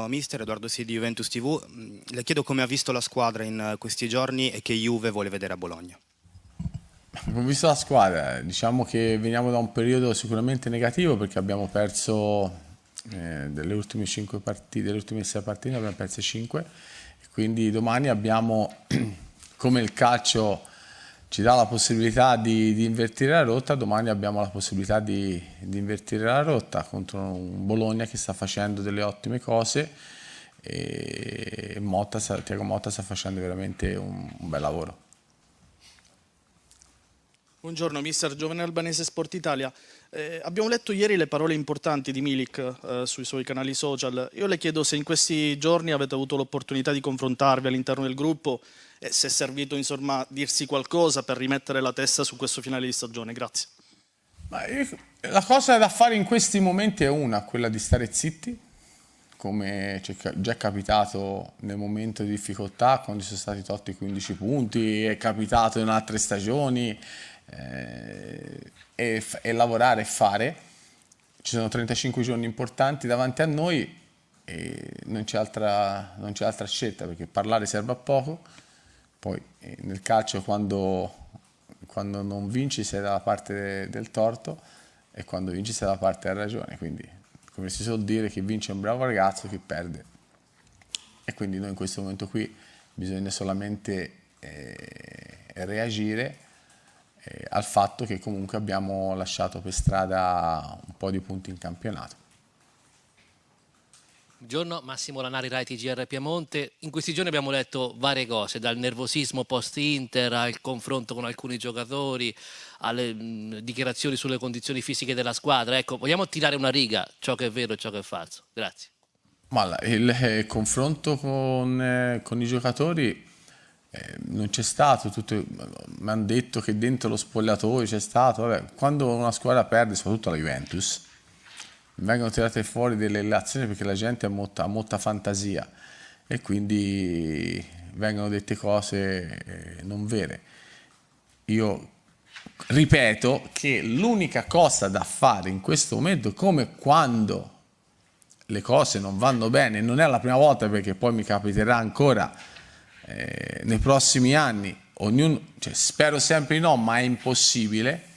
Mister Edoardo Sì di Juventus TV, le chiedo come ha visto la squadra in questi giorni e che Juve vuole vedere a Bologna. Ho visto la squadra, diciamo che veniamo da un periodo sicuramente negativo perché abbiamo perso delle ultime 5 partite, delle ultime 6 partite ne abbiamo perse 5 e quindi domani abbiamo, come il calcio ci dà la possibilità di invertire la rotta, domani abbiamo la possibilità di invertire la rotta contro un Bologna che sta facendo delle ottime cose e Thiago Motta sta facendo veramente un bel lavoro. Buongiorno, mister Giovane Albanese Sport Italia. Abbiamo letto ieri le parole importanti di Milik sui suoi canali social. Io le chiedo se in questi giorni avete avuto l'opportunità di confrontarvi all'interno del gruppo e se è servito insomma dirsi qualcosa per rimettere la testa su questo finale di stagione. Grazie. La cosa da fare in questi momenti è quella di stare zitti, come ci è già capitato nel momento di difficoltà, quando ci sono stati tolti 15 punti, è capitato in altre stagioni, e lavorare e fare. Ci sono 35 giorni importanti davanti a noi e non c'è altra scelta, perché parlare serve a poco. Poi nel calcio quando non vinci sei dalla parte del torto e quando vinci sei dalla parte della ragione, quindi come si suol dire, chi vince è un bravo ragazzo, chi perde. E quindi noi in questo momento qui bisogna solamente reagire al fatto che comunque abbiamo lasciato per strada un po' di punti in campionato. Buongiorno, Massimo Lanari, Rai TGR Piemonte. In questi giorni abbiamo letto varie cose, dal nervosismo post-Inter al confronto con alcuni giocatori, alle dichiarazioni sulle condizioni fisiche della squadra. Ecco, vogliamo tirare una riga, ciò che è vero e ciò che è falso. Grazie. Ma il confronto con i giocatori non c'è stato, mi hanno detto che dentro lo spogliatoio c'è stato, vabbè, quando una squadra perde, soprattutto la Juventus, vengono tirate fuori delle relazioni perché la gente ha molta fantasia e quindi vengono dette cose non vere. Io ripeto che l'unica cosa da fare in questo momento, come quando le cose non vanno bene, non è la prima volta perché poi mi capiterà ancora nei prossimi anni, spero sempre di no, ma è impossibile.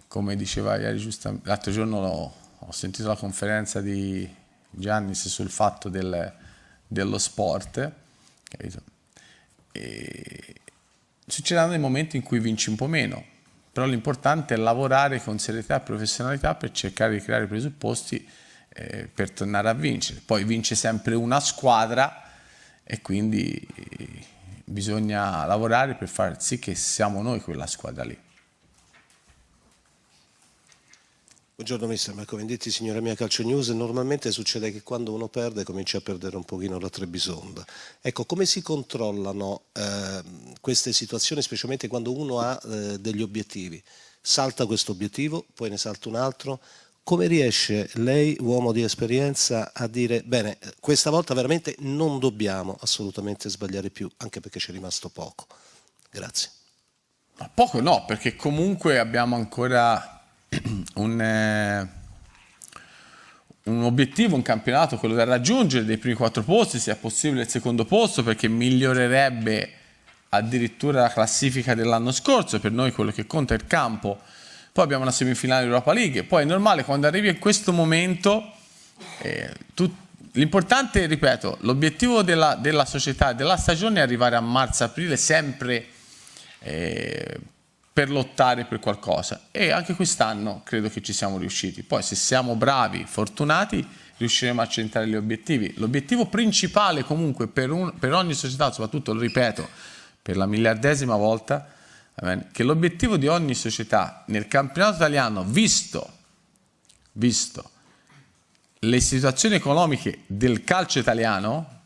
Come diceva ieri, l'altro giorno ho sentito la conferenza di Giannis sul fatto dello sport, capito? E succederanno dei momenti in cui vinci un po' meno, però l'importante è lavorare con serietà e professionalità per cercare di creare i presupposti per tornare a vincere. Poi vince sempre una squadra e quindi bisogna lavorare per far sì che siamo noi quella squadra lì. Buongiorno mister Marco Venditti, signora mia Calcio News. Normalmente succede che quando uno perde comincia a perdere un pochino la Trebisonda. Ecco, come si controllano queste situazioni, specialmente quando uno ha degli obiettivi? Salta questo obiettivo, poi ne salta un altro. Come riesce lei, uomo di esperienza, a dire bene, questa volta veramente non dobbiamo assolutamente sbagliare più, anche perché c'è rimasto poco? Grazie. Ma poco no, perché comunque abbiamo ancora un obiettivo, un campionato, quello da raggiungere, dei primi 4 posti, se è possibile il secondo posto, perché migliorerebbe addirittura la classifica dell'anno scorso. Per noi quello che conta è il campo. Poi abbiamo una semifinale Europa League, poi è normale quando arrivi in questo momento, l'importante, ripeto, l'obiettivo della società, della stagione è arrivare a marzo-aprile sempre per lottare per qualcosa, e anche quest'anno credo che ci siamo riusciti. Poi se siamo bravi, fortunati, riusciremo a centrare gli obiettivi. L'obiettivo principale comunque per ogni società, soprattutto, lo ripeto per la miliardesima volta, che l'obiettivo di ogni società nel campionato italiano, visto le situazioni economiche del calcio italiano,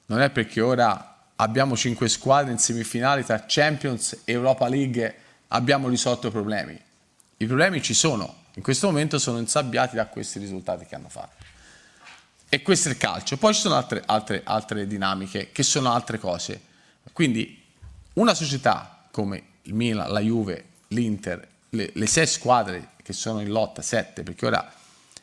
non è perché ora abbiamo 5 squadre in semifinale tra Champions e Europa League abbiamo risolto i problemi. I problemi ci sono, in questo momento sono insabbiati da questi risultati che hanno fatto. E questo è il calcio. Poi ci sono altre dinamiche che sono altre cose. Quindi una società come il Milan, la Juve, l'Inter, le 6 squadre che sono in lotta, 7, perché ora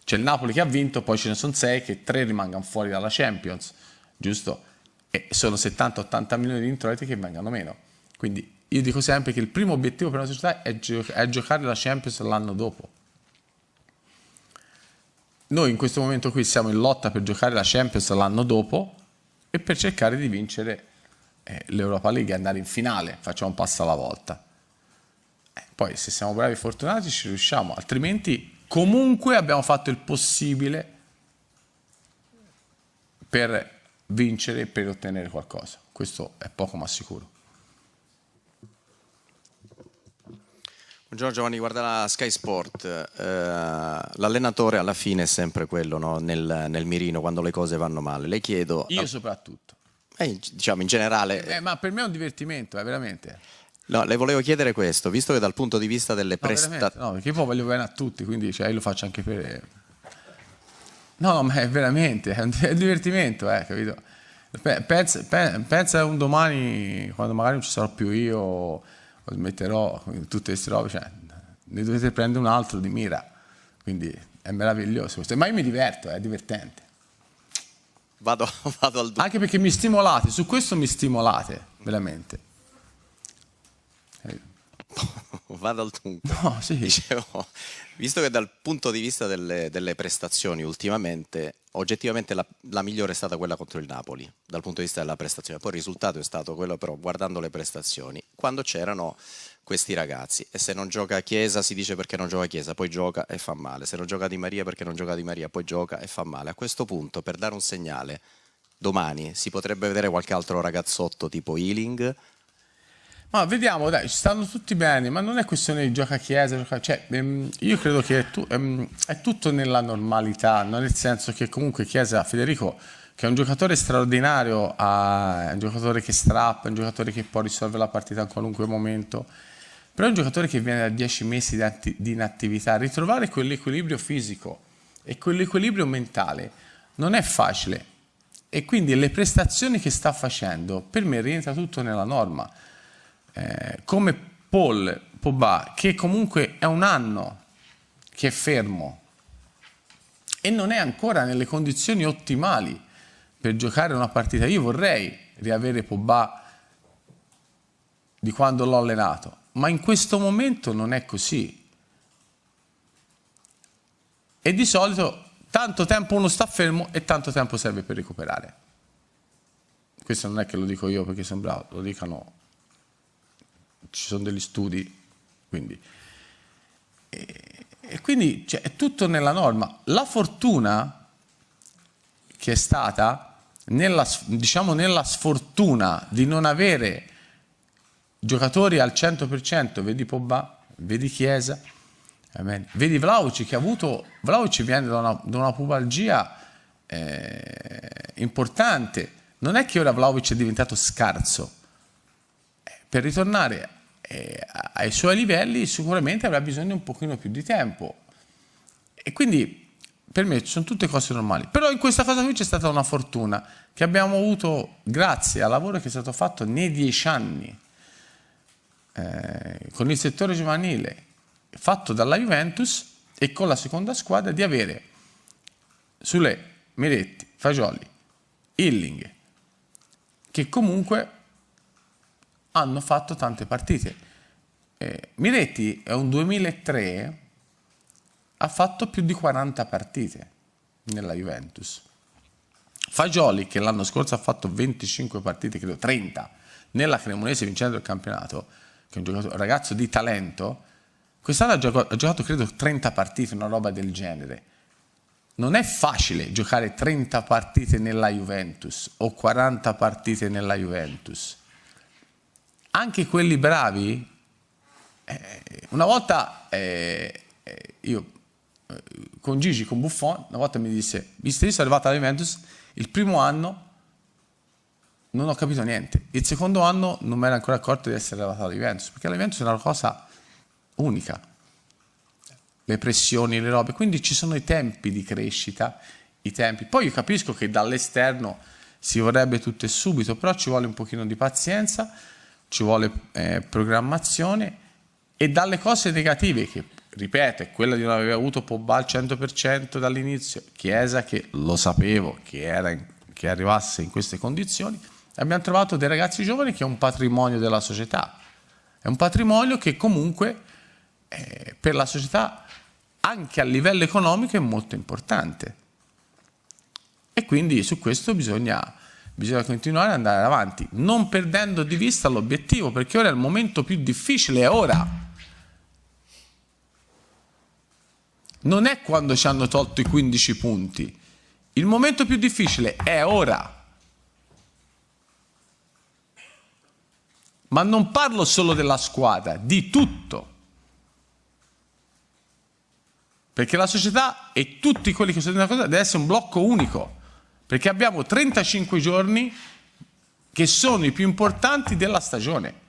C'è il Napoli che ha vinto, poi ce ne sono 6 che 3 rimangano fuori dalla Champions, giusto? E sono 70-80 milioni di introiti che vengano meno. Quindi io dico sempre che il primo obiettivo per una società è giocare la Champions l'anno dopo. Noi in questo momento qui siamo in lotta per giocare la Champions l'anno dopo e per cercare di vincere l'Europa League e andare in finale, facciamo un passo alla volta. Poi se siamo bravi e fortunati ci riusciamo, altrimenti comunque abbiamo fatto il possibile per vincere e per ottenere qualcosa. Questo è poco ma sicuro. Buongiorno Giovanni, guarda la Sky Sport, l'allenatore alla fine è sempre quello, no? nel mirino quando le cose vanno male. Le chiedo... Io soprattutto. Diciamo in generale... ma per me è un divertimento, veramente. No, le volevo chiedere questo, visto che dal punto di vista delle prestazioni... No, perché poi voglio bene a tutti, quindi io lo faccio anche per... No, ma è veramente, è un divertimento, capito? Pensa un domani, quando magari non ci sarò più io, o smetterò tutte queste robe, cioè, ne dovete prendere un altro di mira, quindi è meraviglioso questo. Ma io mi diverto, è divertente. Vado al... Anche perché mi stimolate, su questo mi stimolate, veramente. Vado al dunque. No, sì. Dicevo, visto che dal punto di vista delle prestazioni ultimamente, oggettivamente la migliore è stata quella contro il Napoli, dal punto di vista della prestazione. Poi il risultato è stato quello, però guardando le prestazioni, quando c'erano questi ragazzi, e se non gioca Chiesa si dice perché non gioca Chiesa, poi gioca e fa male, se non gioca Di Maria perché non gioca Di Maria, poi gioca e fa male. A questo punto, per dare un segnale, domani si potrebbe vedere qualche altro ragazzotto tipo Ealing. Ma vediamo, dai, ci stanno tutti bene, ma non è questione di gioca Chiesa, cioè, io credo che è tutto nella normalità, no? Nel senso che comunque Chiesa, Federico, che è un giocatore straordinario, è un giocatore che strappa, è un giocatore che può risolvere la partita in qualunque momento, però è un giocatore che viene da 10 mesi di inattività. Ritrovare quell'equilibrio fisico e quell'equilibrio mentale non è facile, e quindi le prestazioni che sta facendo per me rientra tutto nella norma. Come Paul Pogba, che comunque è un anno che è fermo e non è ancora nelle condizioni ottimali per giocare una partita. Io vorrei riavere Pogba di quando l'ho allenato, ma in questo momento non è così. E di solito tanto tempo uno sta fermo e tanto tempo serve per recuperare. Questo non è che lo dico io perché sono bravo, lo dicono, ci sono degli studi, quindi. E quindi cioè, è tutto nella norma. La fortuna che è stata nella sfortuna di non avere giocatori al 100%, vedi Pogba, vedi Chiesa, vedi Vlahovic, che ha avuto, Vlahovic viene da una pubalgia importante. Non è che ora Vlahovic è diventato scarso, per ritornare ai suoi livelli sicuramente avrà bisogno un pochino più di tempo, e quindi per me sono tutte cose normali. Però in questa cosa qui c'è stata una fortuna che abbiamo avuto grazie al lavoro che è stato fatto nei 10 anni con il settore giovanile fatto dalla Juventus e con la seconda squadra, di avere Sule, Miretti, Fagioli, Ealing, che comunque hanno fatto tante partite. Miretti è un 2003, ha fatto più di 40 partite nella Juventus. Fagioli, che l'anno scorso ha fatto 25 partite, credo 30, nella Cremonese vincendo il campionato, che è un ragazzo di talento, quest'anno ha giocato credo 30 partite, una roba del genere. Non è facile giocare 30 partite nella Juventus o 40 partite nella Juventus. Anche quelli bravi, una volta io con Gigi, con Buffon, una volta mi disse: visto che sono arrivato alla Juventus, il primo anno non ho capito niente, il secondo anno non mi ero ancora accorto di essere arrivato alla Juventus, perché la Juventus è una cosa unica, le pressioni, le robe, quindi ci sono i tempi di crescita, i tempi. Poi io capisco che dall'esterno si vorrebbe tutto e subito, però ci vuole un pochino di pazienza, ci vuole programmazione, e dalle cose negative che ripeto, è quella di non aver avuto Pogba al 100% dall'inizio, Chiesa che lo sapevo che arrivasse in queste condizioni. Abbiamo trovato dei ragazzi giovani che è un patrimonio della società, è un patrimonio che comunque per la società anche a livello economico è molto importante, e quindi su questo bisogna continuare ad andare avanti, non perdendo di vista l'obiettivo, perché ora è il momento più difficile, è ora. Non è quando ci hanno tolto i 15 punti, il momento più difficile è ora. Ma non parlo solo della squadra, di tutto. Perché la società e tutti quelli che sono dentro la cosa deve essere un blocco unico, perché abbiamo 35 giorni che sono i più importanti della stagione.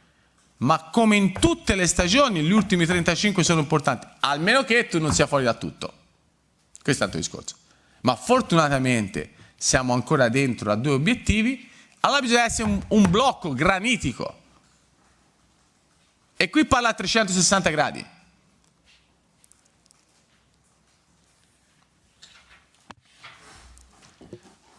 Ma come in tutte le stagioni, gli ultimi 35 sono importanti, almeno che tu non sia fuori da tutto. Questo è il discorso. Ma fortunatamente siamo ancora dentro a 2 obiettivi, allora bisogna essere un blocco granitico. E qui parla a 360 gradi.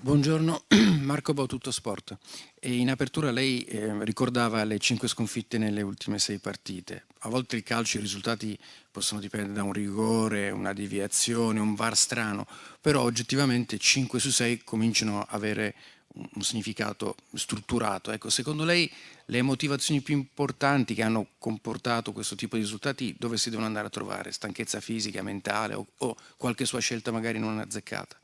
Buongiorno, Marco Bau, Tutto Sport. E in apertura lei ricordava le 5 sconfitte nelle ultime 6 partite. A volte il calcio, i risultati possono dipendere da un rigore, una deviazione, un VAR strano, però oggettivamente 5 su 6 cominciano a avere un significato strutturato. Ecco, secondo lei le motivazioni più importanti che hanno comportato questo tipo di risultati dove si devono andare a trovare? Stanchezza fisica, mentale o qualche sua scelta magari non azzeccata?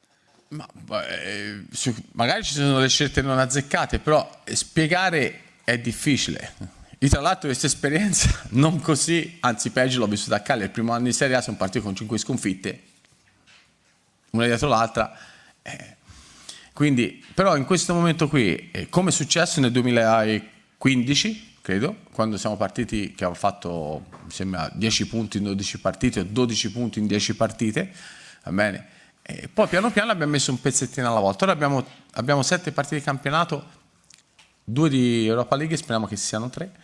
Magari ci sono le scelte non azzeccate, però spiegare è difficile. Io tra l'altro questa esperienza non così, anzi peggio, l'ho vissuta a Cagliari. Il primo anno di Serie A sono partito con 5 sconfitte, una dietro l'altra. Quindi, però in questo momento qui, come è successo nel 2015, credo, quando siamo partiti, che avevamo fatto, mi sembra, 10 punti in 12 partite o 12 punti in 10 partite, va bene? E poi piano piano abbiamo messo un pezzettino alla volta. Ora abbiamo 7 partite di campionato, 2 di Europa League, speriamo che siano 3.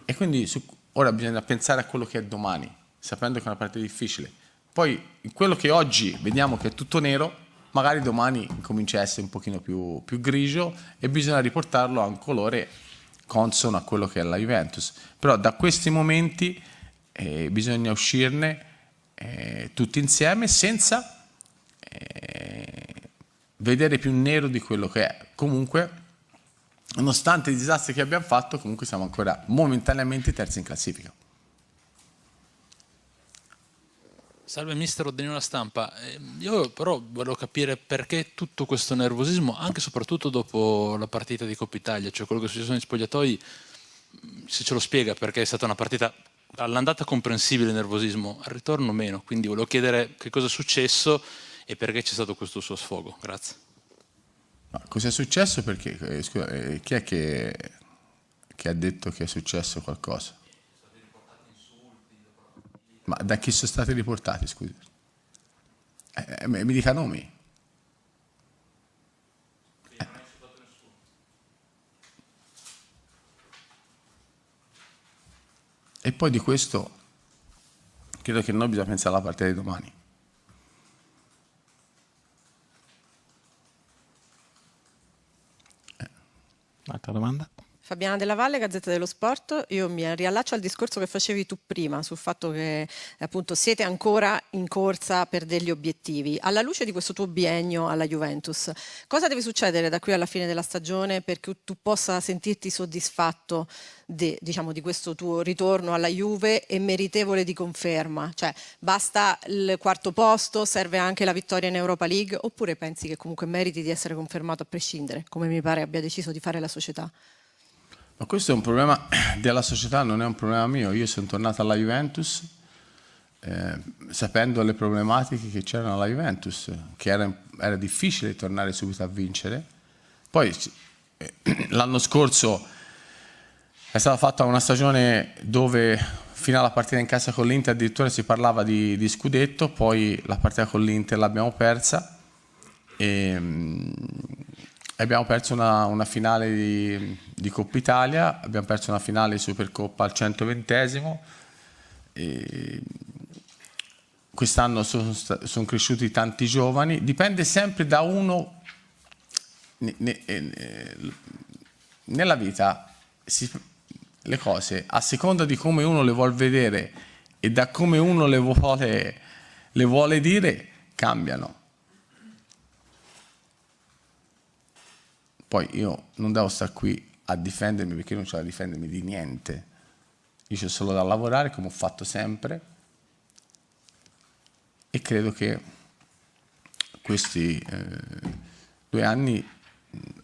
E quindi ora bisogna pensare a quello che è domani, sapendo che è una partita difficile. Poi quello che oggi vediamo che è tutto nero, magari domani comincia a essere un pochino più grigio e bisogna riportarlo a un colore consono a quello che è la Juventus. Però da questi momenti bisogna uscirne tutti insieme senza vedere più nero di quello che è. Comunque, nonostante i disastri che abbiamo fatto, comunque siamo ancora momentaneamente terzi in classifica. Salve mister, Danilo La Stampa. Io però volevo capire perché tutto questo nervosismo, anche e soprattutto dopo la partita di Coppa Italia, cioè quello che è successo negli spogliatoi, se ce lo spiega, perché è stata una partita all'andata comprensibile il nervosismo, al ritorno meno, quindi volevo chiedere che cosa è successo e perché c'è stato questo suo sfogo. Grazie. Ma cos'è successo? Perché scusa, chi è che ha detto che è successo qualcosa? Ma da chi sono stati riportati, scusi? Mi dica nomi. E poi di questo credo che noi bisogna pensare alla partita di domani. Altra domanda? Fabiana Della Valle, Gazzetta dello Sport. Io mi riallaccio al discorso che facevi tu prima sul fatto che appunto siete ancora in corsa per degli obiettivi. Alla luce di questo tuo biennio alla Juventus, cosa deve succedere da qui alla fine della stagione perché tu possa sentirti soddisfatto di questo tuo ritorno alla Juve e meritevole di conferma? Cioè, basta il 4º posto, serve anche la vittoria in Europa League, oppure pensi che comunque meriti di essere confermato a prescindere, come mi pare abbia deciso di fare la società? Ma questo è un problema della società, non è un problema mio. Io sono tornato alla Juventus sapendo le problematiche che c'erano alla Juventus, che era difficile tornare subito a vincere. Poi l'anno scorso è stata fatta una stagione dove fino alla partita in casa con l'Inter addirittura si parlava di scudetto, poi la partita con l'Inter l'abbiamo persa e abbiamo perso una finale di Coppa Italia, abbiamo perso una finale di Supercoppa al 120esimo. quest'anno sono cresciuti tanti giovani, dipende sempre da uno. Nella vita le cose, a seconda di come uno le vuole vedere e da come uno le vuole dire, cambiano. Poi io non devo stare qui a difendermi, perché non c'è da difendermi di niente. Io c'ho solo da lavorare, come ho fatto sempre, e credo che questi 2 anni,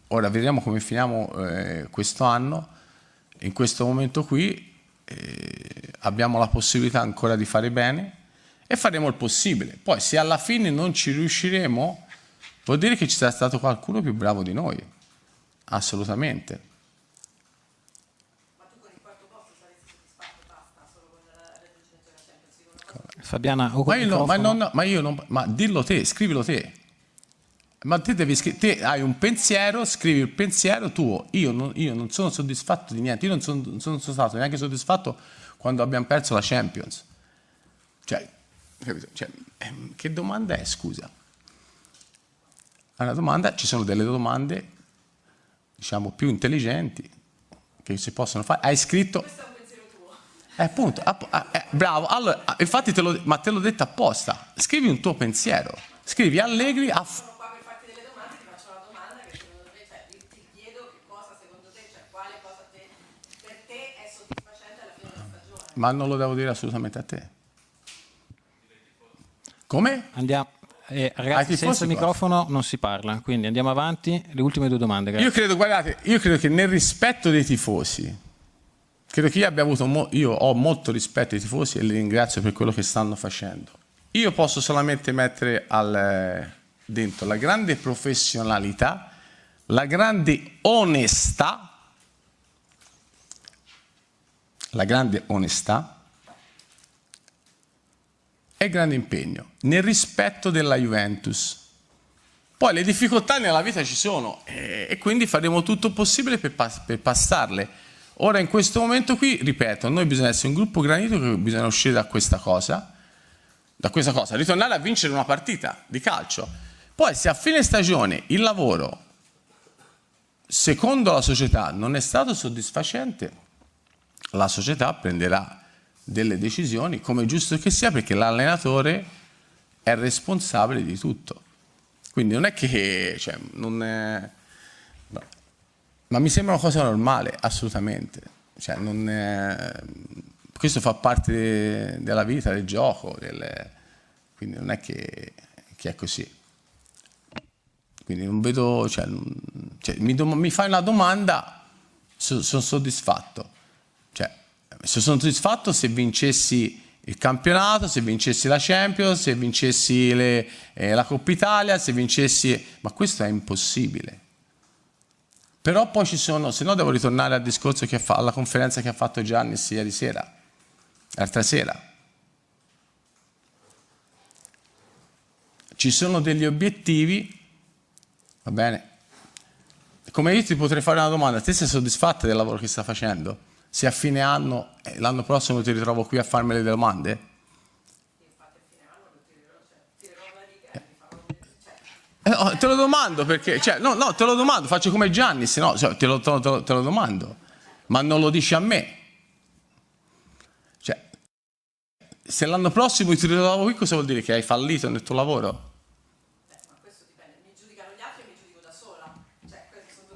ora vediamo come finiamo questo anno. In questo momento qui abbiamo la possibilità ancora di fare bene e faremo il possibile. Poi se alla fine non ci riusciremo, vuol dire che ci sarà stato qualcuno più bravo di noi, assolutamente. Ma tu con il quarto posto saresti soddisfatto, basta, solo con la raggiungimento della Champions? Fabiana, o con ma dillo te, scrivilo te. Ma te hai un pensiero, scrivi il pensiero tuo. Io non sono soddisfatto di niente. Io non sono stato neanche soddisfatto quando abbiamo perso la Champions. Cioè, che domanda è, scusa? È una domanda, ci sono delle domande, diciamo, più intelligenti che si possono fare. Hai scritto... Questo è un pensiero tuo. Appunto, bravo. Allora, infatti te l'ho detto apposta. Scrivi un tuo pensiero. Scrivi Allegri ma non lo devo dire assolutamente a te. Come? Andiamo. Ragazzi, senza microfono non si parla, quindi andiamo avanti. Le ultime 2 domande. Grazie. Io credo che nel rispetto dei tifosi, credo che io ho molto rispetto dei tifosi e li ringrazio per quello che stanno facendo. Io posso solamente mettere dentro la grande professionalità, la grande onestà, e il grande impegno nel rispetto della Juventus. Poi le difficoltà nella vita ci sono e quindi faremo tutto il possibile per passarle. Ora in questo momento qui, ripeto, noi bisogna essere un gruppo granito, che bisogna uscire da questa cosa, ritornare a vincere una partita di calcio. Poi se a fine stagione il lavoro, secondo la società, non è stato soddisfacente, la società prenderà delle decisioni, come è giusto che sia, perché l'allenatore è responsabile di tutto. Quindi non è che... ma mi sembra una cosa normale, assolutamente. Questo fa parte della vita, del gioco, quindi non è che è così. Quindi non vedo... mi fai una domanda, sono soddisfatto. Sono soddisfatto se vincessi il campionato, se vincessi la Champions, se vincessi la Coppa Italia, se vincessi... Ma questo è impossibile. Però poi ci sono... Se no devo ritornare al discorso alla conferenza che ha fatto Giannis ieri sera, l'altra sera. Ci sono degli obiettivi, va bene? Come io ti potrei fare una domanda, te sei soddisfatta del lavoro che sta facendo? Se a fine anno, l'anno prossimo ti ritrovo qui a farmi le domande? Te lo domando perché, te lo domando, faccio come Giannis, te lo domando, ma non lo dici a me. Se l'anno prossimo ti ritrovo qui, cosa vuol dire? Che hai fallito nel tuo lavoro?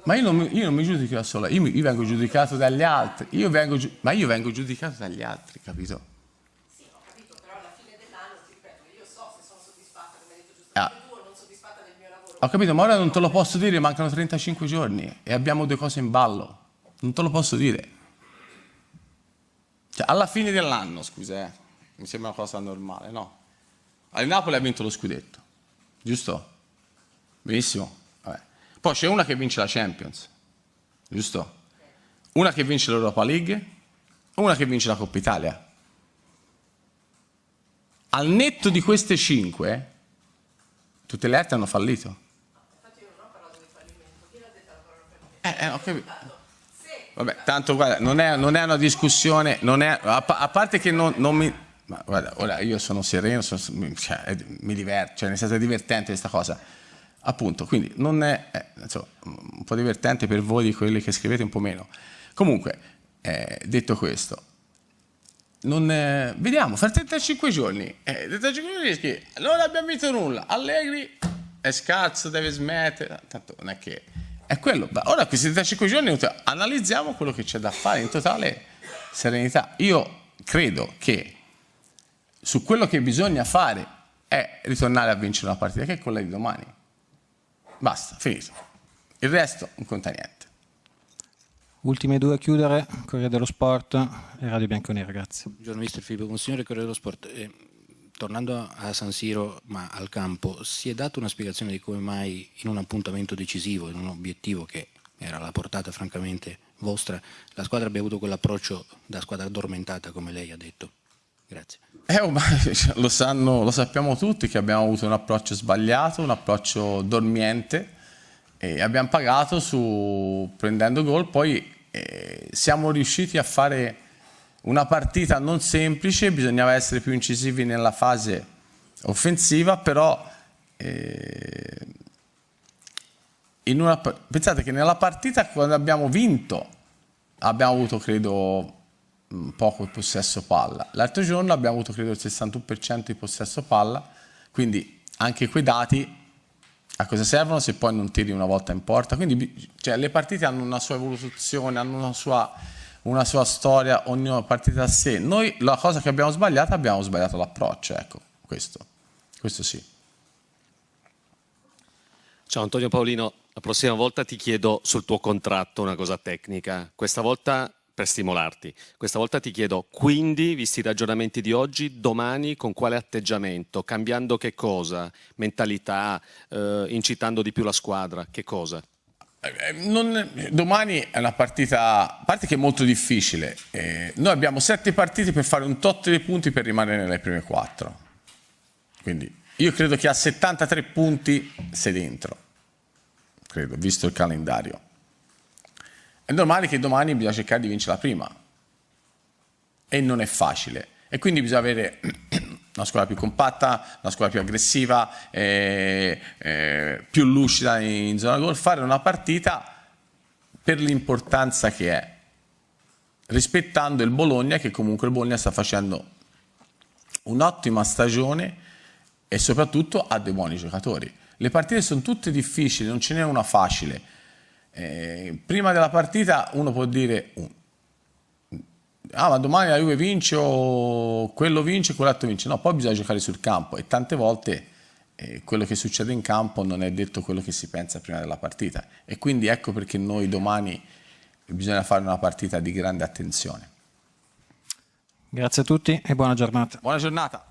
Ma io non mi giudico da sola, io vengo giudicato dagli altri, ma io vengo giudicato dagli altri, capito? Sì, ho capito, però alla fine dell'anno, ti ripeto, io so se sono soddisfatta, come hai detto giustamente tu, o non soddisfatta del mio lavoro. Ho capito, ma ora non te lo posso dire, mancano 35 giorni e abbiamo 2 cose in ballo, non te lo posso dire. Alla fine dell'anno, scusa, mi sembra una cosa normale, no? Il Napoli ha vinto lo scudetto, giusto? Benissimo. Poi c'è una che vince la Champions, giusto? Una che vince l'Europa League, una che vince la Coppa Italia. Al netto di queste 5, tutte le altre hanno fallito. Infatti io non ho parlato di fallimento, chi l'ha detto la parola fallimento? Ho capito. Vabbè, tanto guarda, non è una discussione, a parte che non mi... Ma guarda, ora io sono sereno, cioè, mi diverto, cioè nel senso è divertente questa cosa, appunto, quindi non è insomma, un po' divertente per voi di quelli che scrivete, un po' meno. Comunque, detto questo, vediamo, fra 35 giorni, 35 giorni che non abbiamo vinto nulla, Allegri è scarso, deve smettere, tanto non è che è quello. Ora questi 35 giorni analizziamo quello che c'è da fare in totale serenità. Io credo che su quello che bisogna fare è ritornare a vincere una partita, che è quella di domani. Basta, finito. Il resto non conta niente. Ultime due a chiudere, Corriere dello Sport e Radio Bianconera, grazie. Buongiorno mister Filippo Consigliere, Corriere dello Sport. Tornando a San Siro, ma al campo, si è data una spiegazione di come mai in un appuntamento decisivo, in un obiettivo che era alla portata francamente vostra, la squadra abbia avuto quell'approccio da squadra addormentata, come lei ha detto? Grazie. Lo sappiamo tutti che abbiamo avuto un approccio sbagliato, un approccio dormiente, e abbiamo pagato prendendo gol, poi siamo riusciti a fare una partita non semplice, bisognava essere più incisivi nella fase offensiva, però pensate che nella partita quando abbiamo vinto abbiamo avuto credo poco il possesso palla, l'altro giorno abbiamo avuto credo il 61% di possesso palla, quindi anche quei dati a cosa servono se poi non tiri una volta in porta? Quindi cioè, le partite hanno una sua evoluzione, hanno una sua storia, ogni partita a sé. Noi la cosa che abbiamo sbagliato l'approccio, ecco, questo sì. Ciao Antonio Paolino, la prossima volta ti chiedo sul tuo contratto una cosa tecnica, questa volta per stimolarti. Questa volta ti chiedo, quindi, visti i ragionamenti di oggi, domani con quale atteggiamento? Cambiando che cosa? Mentalità? Incitando di più la squadra? Che cosa? Domani è una partita, a parte che è molto difficile, noi abbiamo 7 partite per fare un tot di punti per rimanere nelle prime 4, quindi io credo che a 73 punti sei dentro, credo, visto il calendario. È normale che domani bisogna cercare di vincere la prima e non è facile, e quindi bisogna avere una squadra più compatta, una squadra più aggressiva, più lucida in zona gol, fare una partita per l'importanza che è, rispettando il Bologna, che comunque il Bologna sta facendo un'ottima stagione e soprattutto ha dei buoni giocatori. Le partite sono tutte difficili, non ce n'è una facile. Prima della partita uno può dire ma domani la Juve vince o quello vince, quell'altro vince. No, poi bisogna giocare sul campo e tante volte quello che succede in campo non è detto quello che si pensa prima della partita, e quindi ecco perché noi domani bisogna fare una partita di grande attenzione. Grazie a tutti e buona giornata. Buona giornata.